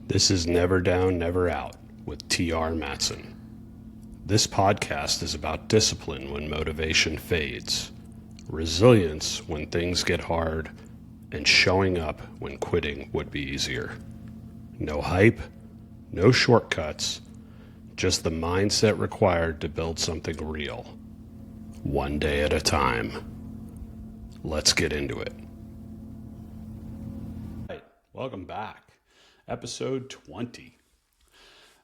This is Never Down, Never Out with T.R. Matson. This podcast is about discipline when motivation fades, resilience when things get hard, and showing up when quitting would be easier. No hype, no shortcuts, just the mindset required to build something real, one day at a time. Let's get into it. All right, welcome back. Episode 20.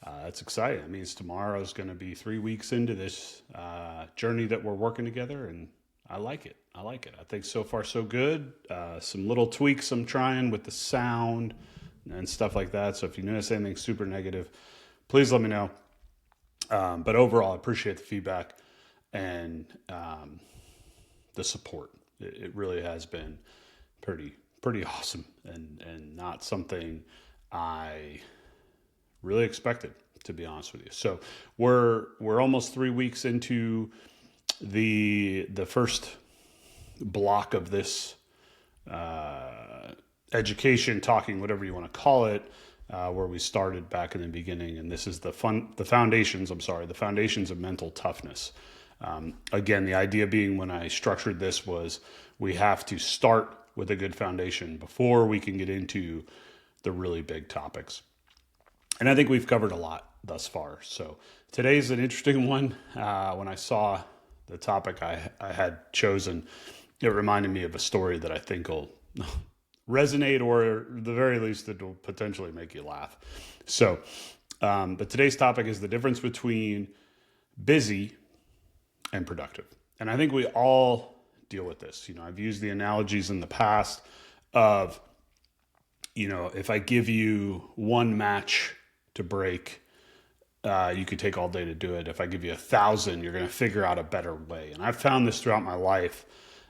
That's exciting. That means tomorrow is going to be 3 weeks into this journey that we're working together, and I like it. I think so far so good. Some little tweaks I'm trying with the sound and stuff like that. So if you notice anything super negative, please let me know. But overall, I appreciate the feedback and the support. It really has been pretty awesome and not something I really expected, to be honest with you. So we're almost 3 weeks into the first block of this education, talking, whatever you want to call it, where we started back in the beginning. And this is the foundations of mental toughness. Again, the idea being, when I structured this, was we have to start with a good foundation before we can get into the really big topics. And I think we've covered a lot thus far. So today's an interesting one. When I saw the topic I had chosen, it reminded me of a story that I think will resonate, or at the very least, it will potentially make you laugh. So, but today's topic is the difference between busy and productive. And I think we all deal with this. I've used the analogies in the past of, if I give you one match to break, you could take all day to do it. If I give you 1,000, you're going to figure out a better way. And I've found this throughout my life.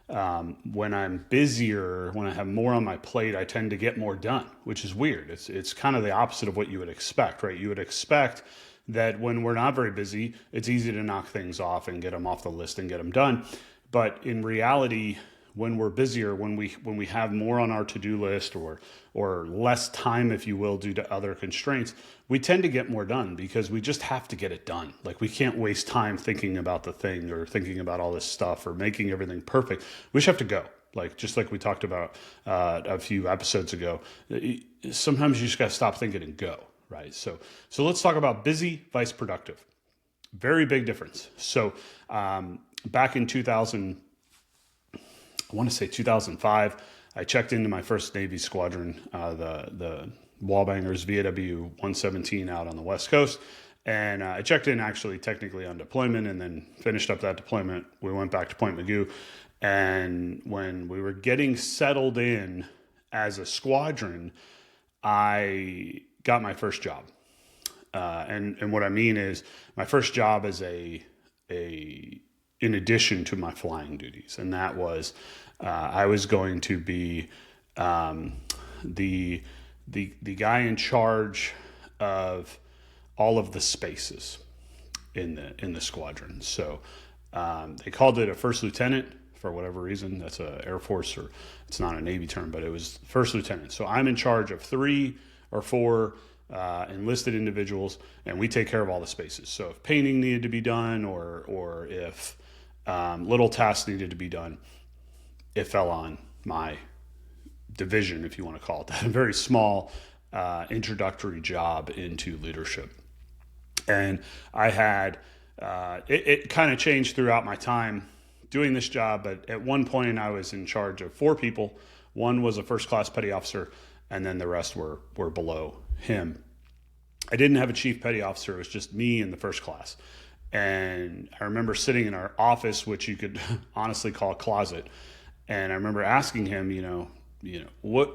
When I'm busier, when I have more on my plate, I tend to get more done, which is weird. It's kind of the opposite of what you would expect, right? You would expect that when we're not very busy, it's easy to knock things off and get them off the list and get them done. But in reality, when we're busier, when we have more on our to-do list, or less time, if you will, due to other constraints, we tend to get more done because we just have to get it done. Like, we can't waste time thinking about the thing or thinking about all this stuff or making everything perfect. We just have to go. Just like we talked about a few episodes ago, sometimes you just got to stop thinking and go, right? So let's talk about busy versus productive. Very big difference. So back in 2005, I checked into my first Navy squadron, the Wallbangers VAW 117 out on the West Coast. And I checked in actually technically on deployment, and then finished up that deployment. We went back to Point Magoo. And when we were getting settled in as a squadron, I got my first job. And what I mean is, my first job as in addition to my flying duties. And that was, I was going to be the guy in charge of all of the spaces in the squadron. So they called it a first lieutenant for whatever reason. That's a Air Force, or it's not a Navy term, but it was first lieutenant. So I'm in charge of 3 or 4 enlisted individuals, and we take care of all the spaces. So if painting needed to be done, or if little tasks needed to be done, it fell on my division, if you want to call it that. A very small introductory job into leadership. And I had, it kind of changed throughout my time doing this job, but at one point I was in charge of 4 people. One was a first-class petty officer, and then the rest were below him. I didn't have a chief petty officer. It was just me in the first class. And I remember sitting in our office, which you could honestly call a closet. And I remember asking him, what,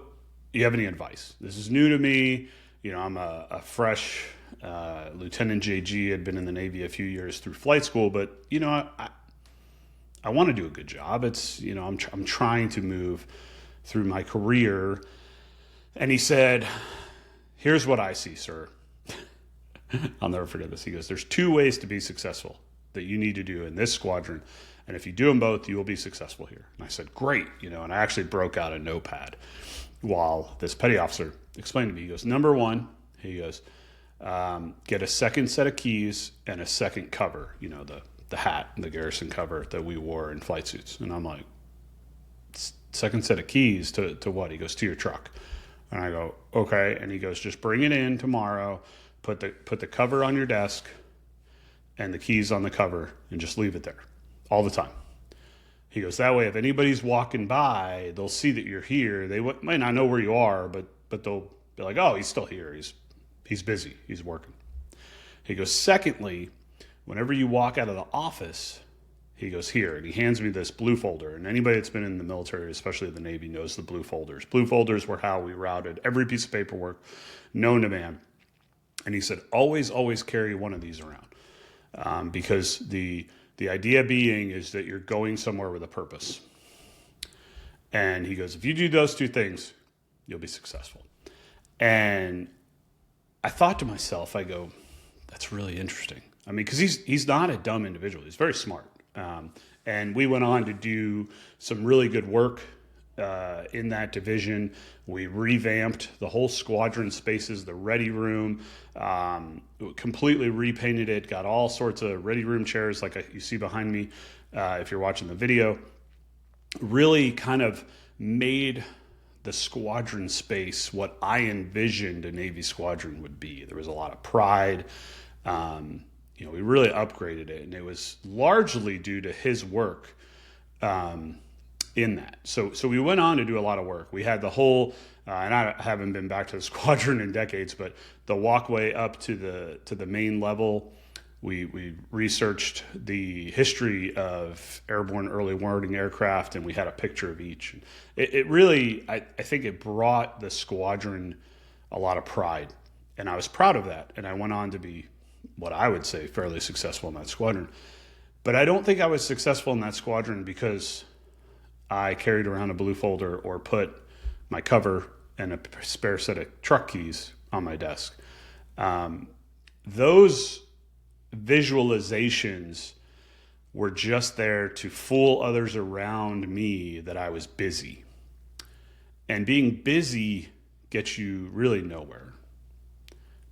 do you have any advice? This is new to me. I'm a fresh Lieutenant JG, had been in the Navy a few years through flight school, but I want to do a good job. It's, I'm trying to move through my career. And he said, "Here's what I see, sir." I'll never forget this. He goes, "There's 2 ways to be successful that you need to do in this squadron. And if you do them both, you will be successful here." And I said, "Great." And I actually broke out a notepad while this petty officer explained to me. He goes, "Number 1, He goes, get a second set of keys and a second cover, the hat, the Garrison cover that we wore in flight suits. And I'm like, second set of keys to what? He goes, to your truck. And I go, okay. And he goes, just bring it in tomorrow, put the cover on your desk and the keys on the cover, and just leave it there all the time. He goes, that way, if anybody's walking by, they'll see that you're here. They might not know where you are, but they'll be like, oh, he's still here. He's busy. He's working. He goes, secondly, whenever you walk out of the office, he goes, here, and he hands me this blue folder. And anybody that's been in the military, especially the Navy, knows the blue folders. Blue folders were how we routed every piece of paperwork known to man. And he said, always carry one of these around, because the idea being is that you're going somewhere with a purpose. And he goes, if you do those two things, you'll be successful. And I thought to myself, I go, that's really interesting. I mean, because he's not a dumb individual. He's very smart. And we went on to do some really good work in that division. We revamped the whole squadron spaces, the ready room, completely repainted it, got all sorts of ready room chairs like you see behind me if you're watching the video. Really kind of made the squadron space what I envisioned a Navy squadron would be. There was a lot of pride. We really upgraded it, and it was largely due to his work in that. So we went on to do a lot of work. We had the whole, and I haven't been back to the squadron in decades, but the walkway up to the main level. We researched the history of airborne early warning aircraft, and we had a picture of each. It really, I think it brought the squadron a lot of pride, and I was proud of that. And I went on to be what I would say fairly successful in that squadron. But I don't think I was successful in that squadron because I carried around a blue folder or put my cover and a spare set of truck keys on my desk. Those visualizations were just there to fool others around me that I was busy. And being busy gets you really nowhere.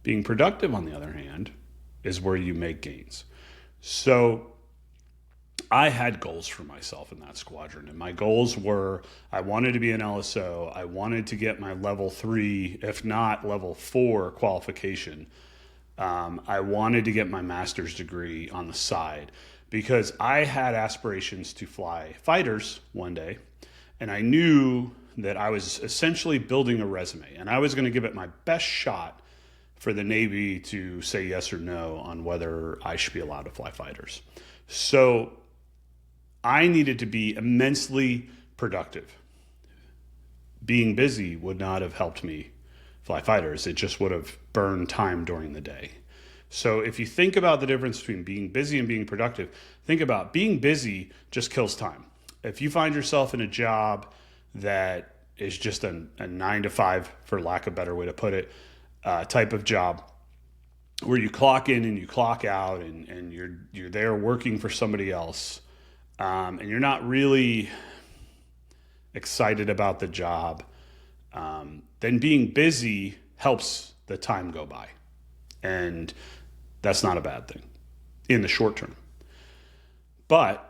Being productive, on the other hand, is where you make gains. So I had goals for myself in that squadron, and my goals were, I wanted to be an LSO. I wanted to get my level 3, if not level 4 qualification. I wanted to get my master's degree on the side because I had aspirations to fly fighters one day, and I knew that I was essentially building a resume, and I was going to give it my best shot for the Navy to say yes or no on whether I should be allowed to fly fighters. So I needed to be immensely productive. Being busy would not have helped me fly fighters. It just would have burned time during the day. So if you think about the difference between being busy and being productive, think about being busy just kills time. If you find yourself in a job that is just a 9 to 5, for lack of a better way to put it, type of job where you clock in and you clock out and you're there working for somebody else, and you're not really excited about the job, then being busy helps the time go by. And that's not a bad thing in the short term. But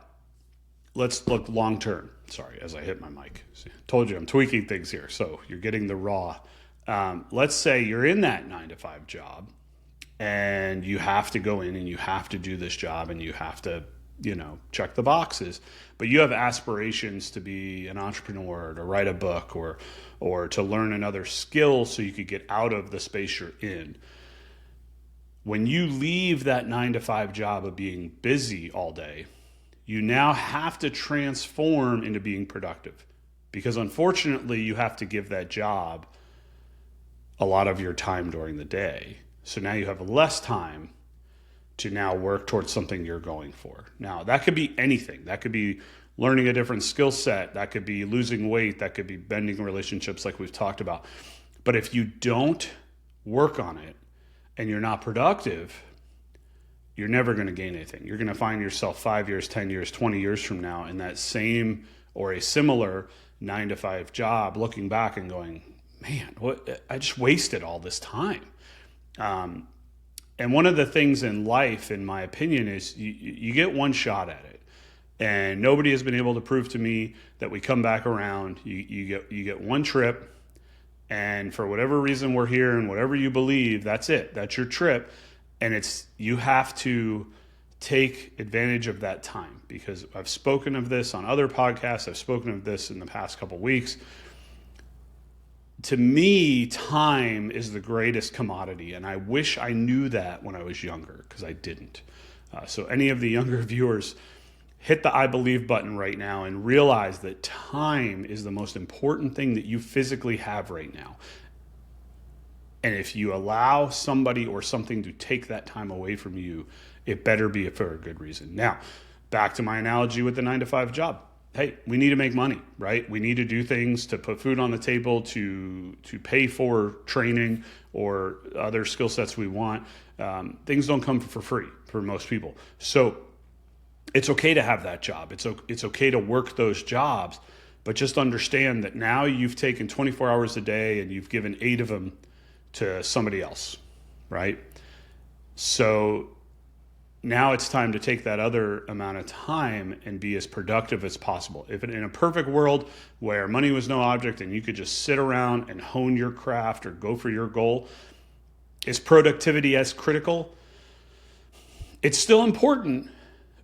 let's look long term. Sorry, as I hit my mic. See, told you I'm tweaking things here, so you're getting the raw. Let's say you're in that 9 to 5 job and you have to go in and you have to do this job and you have to, check the boxes, but you have aspirations to be an entrepreneur, to write a book, or to learn another skill so you could get out of the space you're in. When you leave that 9 to 5 job of being busy all day, you now have to transform into being productive, because unfortunately you have to give that job a lot of your time during the day. So now you have less time to now work towards something you're going for. Now, that could be anything. That could be learning a different skill set. That could be losing weight. That could be bending relationships like we've talked about. But if you don't work on it and you're not productive, you're never going to gain anything. You're going to find yourself 5 years, 10 years, 20 years from now in that same or a similar 9 to 5 job, looking back and going, man, what? I just wasted all this time. And one of the things in life, in my opinion, is you get one shot at it. And nobody has been able to prove to me that we come back around. You get one trip, and for whatever reason we're here and whatever you believe, that's it. That's your trip. And you have to take advantage of that time, because I've spoken of this on other podcasts. I've spoken of this in the past couple of weeks. To me, time is the greatest commodity, and I wish I knew that when I was younger, because I didn't. So any of the younger viewers, hit the I believe button right now and realize that time is the most important thing that you physically have right now. And if you allow somebody or something to take that time away from you, it better be for a good reason. Now, back to my analogy with the 9-to-5 job. Hey, we need to make money, right? We need to do things to put food on the table, to pay for training or other skill sets we want. Things don't come for free for most people. So it's okay to have that job. It's okay to work those jobs, but just understand that now you've taken 24 hours a day and you've given 8 of them to somebody else, right? So now it's time to take that other amount of time and be as productive as possible. If in a perfect world where money was no object and you could just sit around and hone your craft or go for your goal, is productivity as critical? It's still important,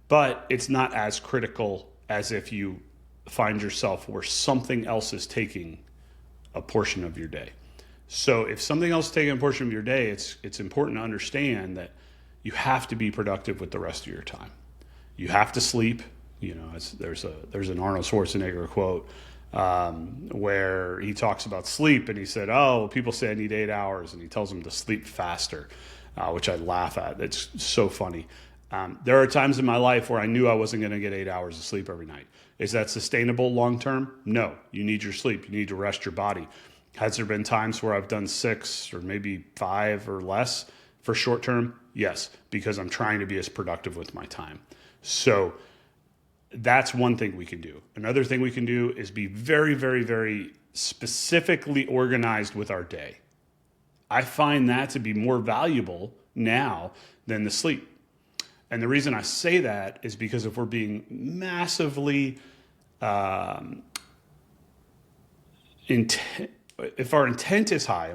but it's not as critical as if you find yourself where something else is taking a portion of your day. So if something else is taking a portion of your day, it's important to understand that you have to be productive with the rest of your time. You have to sleep. You know, there's an Arnold Schwarzenegger quote where he talks about sleep, and he said, "Oh, people say I need 8 hours," and he tells them to sleep faster, which I laugh at. It's so funny. There are times in my life where I knew I wasn't going to get 8 hours of sleep every night. Is that sustainable long term? No. You need your sleep. You need to rest your body. Has there been times where I've done 6 or maybe 5 or less for short term? Yes, because I'm trying to be as productive with my time. So that's one thing we can do. Another thing we can do is be very, very, very specifically organized with our day. I find that to be more valuable now than the sleep. And the reason I say that is because if we're being massively if our intent is high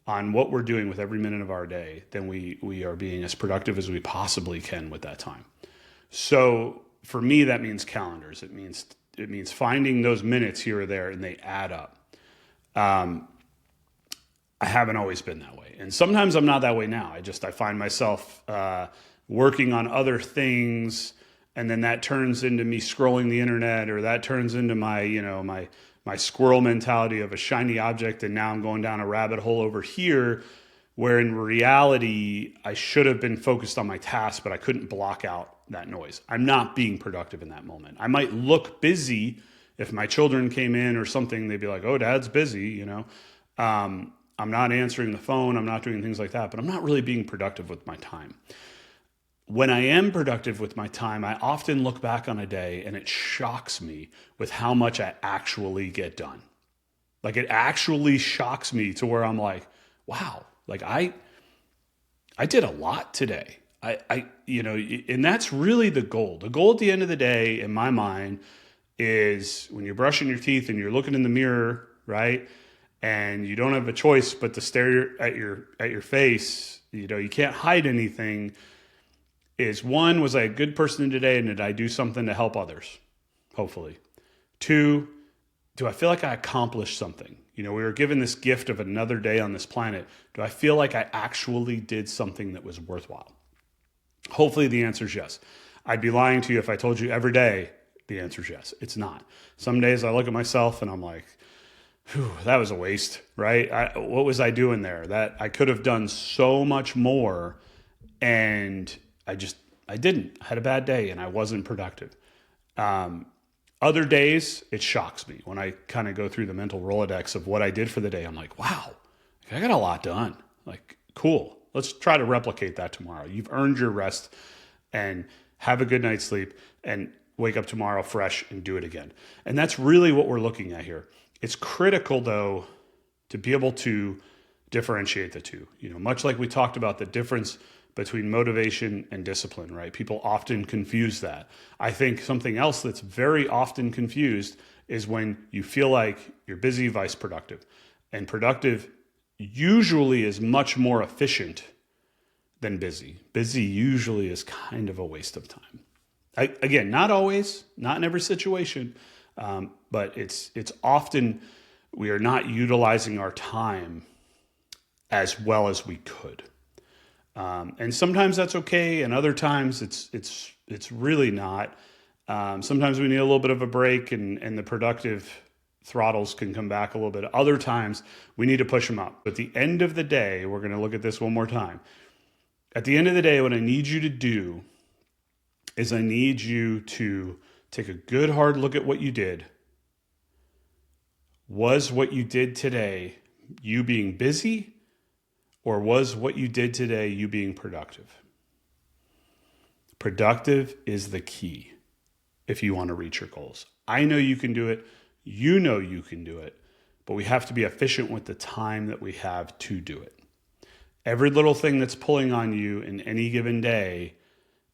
on what we're doing with every minute of our day, then we are being as productive as we possibly can with that time. So for me, that means calendars. It means finding those minutes here or there, and they add up. I haven't always been that way. And sometimes I'm not that way now. I find myself working on other things, and then that turns into me scrolling the internet, or that turns into my squirrel mentality of a shiny object, and now I'm going down a rabbit hole over here, where in reality, I should have been focused on my task, but I couldn't block out that noise. I'm not being productive in that moment. I might look busy. If my children came in or something, they'd be like, "Oh, Dad's busy," I'm not answering the phone. I'm not doing things like that, but I'm not really being productive with my time. When I am productive with my time, I often look back on a day and it shocks me with how much I actually get done. Like, it actually shocks me to where I'm like, wow, like I did a lot today. And that's really the goal. The goal at the end of the day, in my mind, is when you're brushing your teeth and you're looking in the mirror, right? And you don't have a choice but to stare at your face. You can't hide anything. Is 1, was I a good person today, and did I do something to help others? Hopefully. 2, do I feel like I accomplished something? We were given this gift of another day on this planet. Do I feel like I actually did something that was worthwhile? Hopefully the answer is yes. I'd be lying to you if I told you every day the answer is yes. It's not. Some days I look at myself and I'm like, whew, that was a waste, right? What was I doing there? That I could have done so much more, and I didn't. I had a bad day and I wasn't productive. Other days, it shocks me when I kind of go through the mental Rolodex of what I did for the day. I'm like, wow, I got a lot done. Like, cool. Let's try to replicate that tomorrow. You've earned your rest, and have a good night's sleep, and wake up tomorrow fresh and do it again. And that's really what we're looking at here. It's critical, though, to be able to differentiate the two. Much like we talked about the difference between motivation and discipline, right? People often confuse that. I think something else that's very often confused is when you feel like you're busy vice productive. And productive usually is much more efficient than busy. Busy usually is kind of a waste of time. Again, not always, not in every situation, but it's often we are not utilizing our time as well as we could. And sometimes that's okay, and other times it's really not. Sometimes we need a little bit of a break, and the productive throttles can come back a little bit. Other times we need to push them up. But at the end of the day, we're going to look at this one more time. At the end of the day, what I need you to do is I need you to take a good hard look at what you did. Was what you did today you being busy, or was what you did today you being productive? Productive is the key if you want to reach your goals. I know you can do it. You know you can do it. But we have to be efficient with the time that we have to do it. Every little thing that's pulling on you in any given day,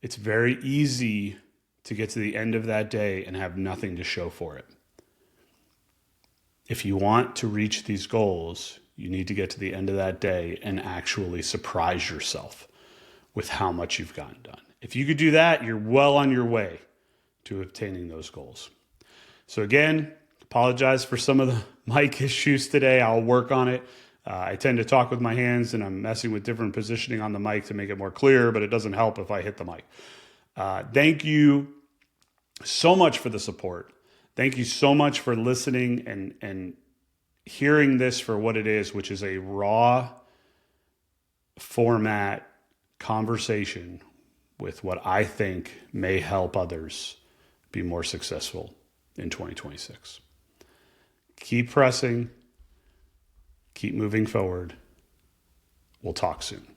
it's very easy to get to the end of that day and have nothing to show for it. If you want to reach these goals, you need to get to the end of that day and actually surprise yourself with how much you've gotten done. If you could do that, you're well on your way to obtaining those goals. So again, apologize for some of the mic issues today. I'll work on it. I tend to talk with my hands, and I'm messing with different positioning on the mic to make it more clear, but it doesn't help if I hit the mic. Thank you so much for the support. Thank you so much for listening and hearing this for what it is, which is a raw format conversation with what I think may help others be more successful in 2026. Keep pressing. Keep moving forward. We'll talk soon.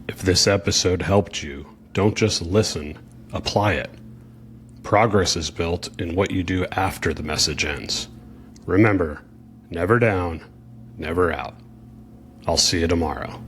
If this episode helped you, don't just listen, apply it. Progress is built in what you do after the message ends. Remember, never down, never out. I'll see you tomorrow.